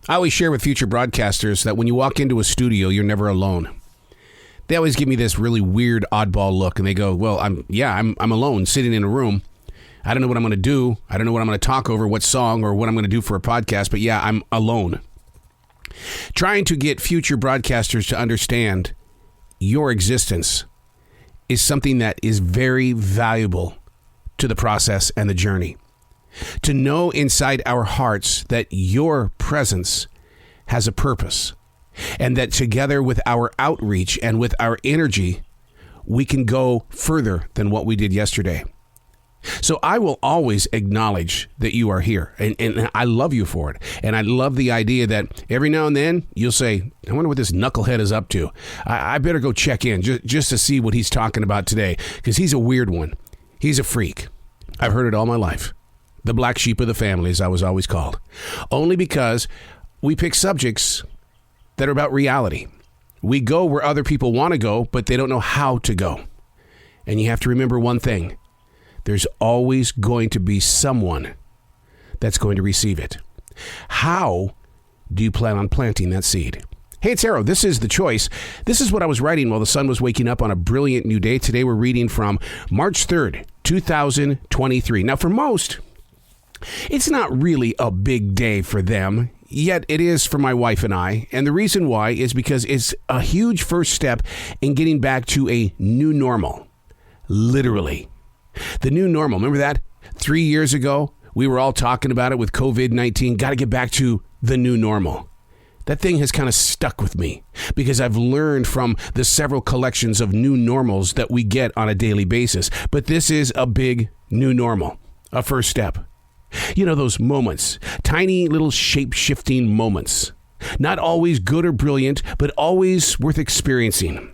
I always share with future broadcasters that when you walk into a studio, you're never alone. They always give me this really weird oddball look, and they go, well, I'm alone sitting in a room. I don't know what I'm going to do. I don't know what I'm going to talk over, what song, or what I'm going to do for a podcast, but yeah, I'm alone. Trying to get future broadcasters to understand your existence is something that is very valuable to the process and the journey. To know inside our hearts that your presence has a purpose, and that together with our outreach and with our energy, we can go further than what we did yesterday. So I will always acknowledge that you are here, and I love you for it. And I love the idea that every now and then you'll say, I wonder what this knucklehead is up to. I better go check in just to see what he's talking about today, because he's a weird one. He's a freak. I've heard it all my life. The black sheep of the family, as I was always called. Only because we pick subjects that are about reality. We go where other people want to go, but they don't know how to go. And you have to remember one thing. There's always going to be someone that's going to receive it. How do you plan on planting that seed? Hey, it's Arrow. This is The Choice. This is what I was writing while the sun was waking up on a brilliant new day. Today we're reading from March 3rd, 2023. Now, for most, it's not really a big day for them, yet it is for my wife and I. And the reason why is because it's a huge first step in getting back to a new normal. Literally. The new normal. Remember that? 3 years ago, we were all talking about it with COVID-19. Got to get back to the new normal. That thing has kind of stuck with me because I've learned from the several collections of new normals that we get on a daily basis. But this is a big new normal, a first step. You know, those moments, tiny little shape-shifting moments. Not always good or brilliant, but always worth experiencing.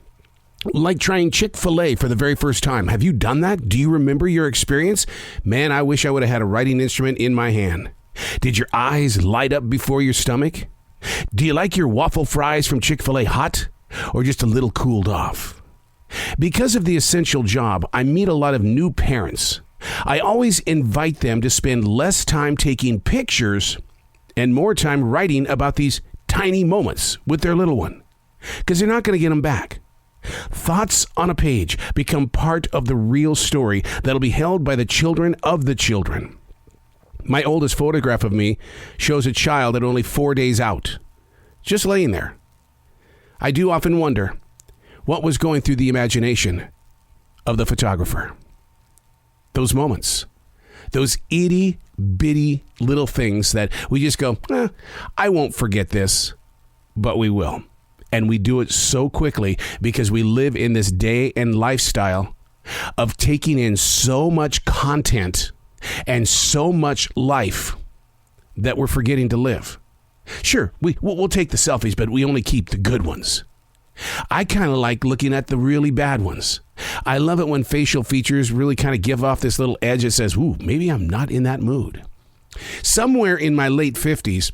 Like trying Chick-fil-A for the very first time. Have you done that? Do you remember your experience? Man, I wish I would have had a writing instrument in my hand. Did your eyes light up before your stomach? Do you like your waffle fries from Chick-fil-A hot or just a little cooled off? Because of the essential job, I meet a lot of new parents. I always invite them to spend less time taking pictures and more time writing about these tiny moments with their little one, because they're not going to get them back. Thoughts on a page become part of the real story that'll be held by the children of the children. My oldest photograph of me shows a child at only 4 days out, just laying there. I do often wonder what was going through the imagination of the photographer. Those moments, those itty bitty little things that we just go, I won't forget this, but we will. And we do it so quickly because we live in this day and lifestyle of taking in so much content and so much life that we're forgetting to live. Sure, we'll take the selfies, but we only keep the good ones. I kind of like looking at the really bad ones. I love it when facial features really kind of give off this little edge that says, ooh, maybe I'm not in that mood. Somewhere in my late 50s,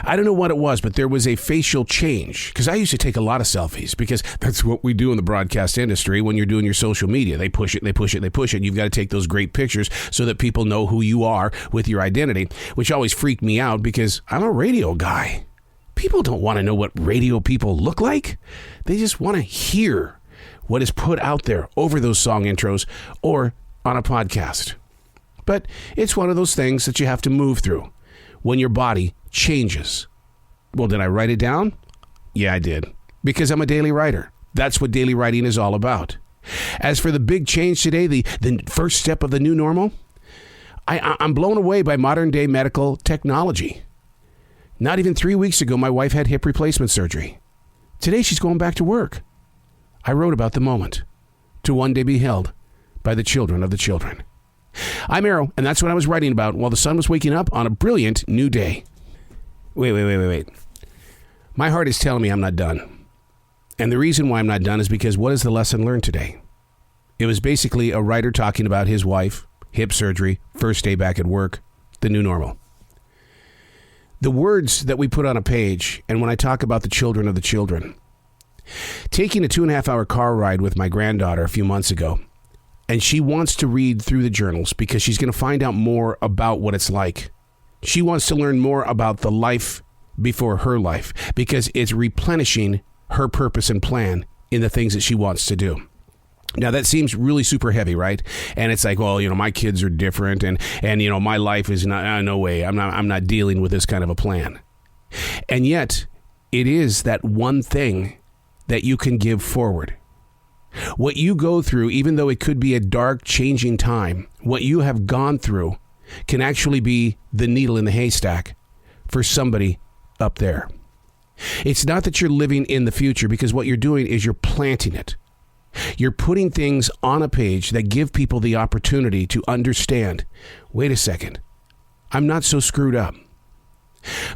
I don't know what it was, but there was a facial change, because I used to take a lot of selfies because that's what we do in the broadcast industry. When you're doing your social media, they push it, they push it, they push it. You've got to take those great pictures so that people know who you are with your identity, which always freaked me out because I'm a radio guy. People don't want to know what radio people look like. They just want to hear what is put out there over those song intros or on a podcast. But it's one of those things that you have to move through when your body changes. Well, did I write it down? Yeah, I did. Because I'm a daily writer. That's what daily writing is all about. As for the big change today, the first step of the new normal, I'm blown away by modern day medical technology. Not even 3 weeks ago, my wife had hip replacement surgery. Today, she's going back to work. I wrote about the moment to one day be held by the children of the children. I'm Arrow, and that's what I was writing about while the sun was waking up on a brilliant new day. Wait. My heart is telling me I'm not done. And the reason why I'm not done is because what is the lesson learned today? It was basically a writer talking about his wife, hip surgery, first day back at work, the new normal. The words that we put on a page, and when I talk about the children of the children, taking a 2.5-hour car ride with my granddaughter a few months ago, and she wants to read through the journals because she's going to find out more about what it's like. She wants to learn more about the life before her life because it's replenishing her purpose and plan in the things that she wants to do. Now, that seems really super heavy, right? And it's like, well, my kids are different and my life is not, no way, I'm not dealing with this kind of a plan. And yet, it is that one thing that you can give forward. What you go through, even though it could be a dark, changing time, what you have gone through can actually be the needle in the haystack for somebody up there. It's not that you're living in the future, because what you're doing is you're planting it. You're putting things on a page that give people the opportunity to understand, wait a second, I'm not so screwed up.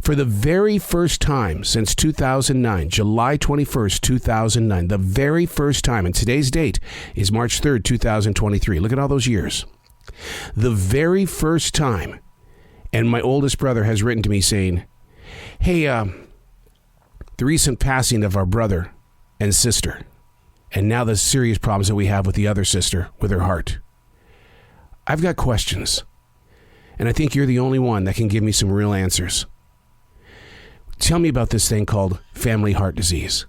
For the very first time since 2009, July 21st, 2009, the very first time, and today's date is March 3rd, 2023. Look at all those years. The very first time, and my oldest brother has written to me saying, hey, the recent passing of our brother and sister, and now the serious problems that we have with the other sister with her heart. I've got questions, and I think you're the only one that can give me some real answers. Tell me about this thing called family heart disease.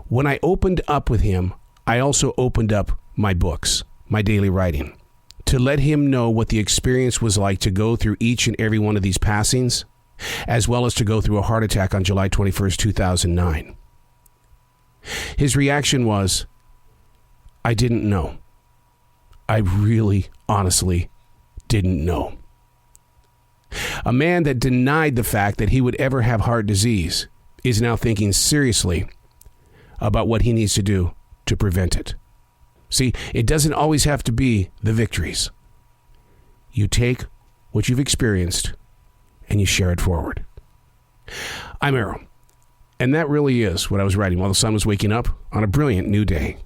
When I opened up with him, I also opened up my books, my daily writing, to let him know what the experience was like to go through each and every one of these passings, as well as to go through a heart attack on July 21st, 2009. His reaction was, I didn't know. I really, honestly didn't know. A man that denied the fact that he would ever have heart disease is now thinking seriously about what he needs to do to prevent it. See, it doesn't always have to be the victories. You take what you've experienced and you share it forward. I'm Arrow, and that really is what I was writing while the sun was waking up on a brilliant new day.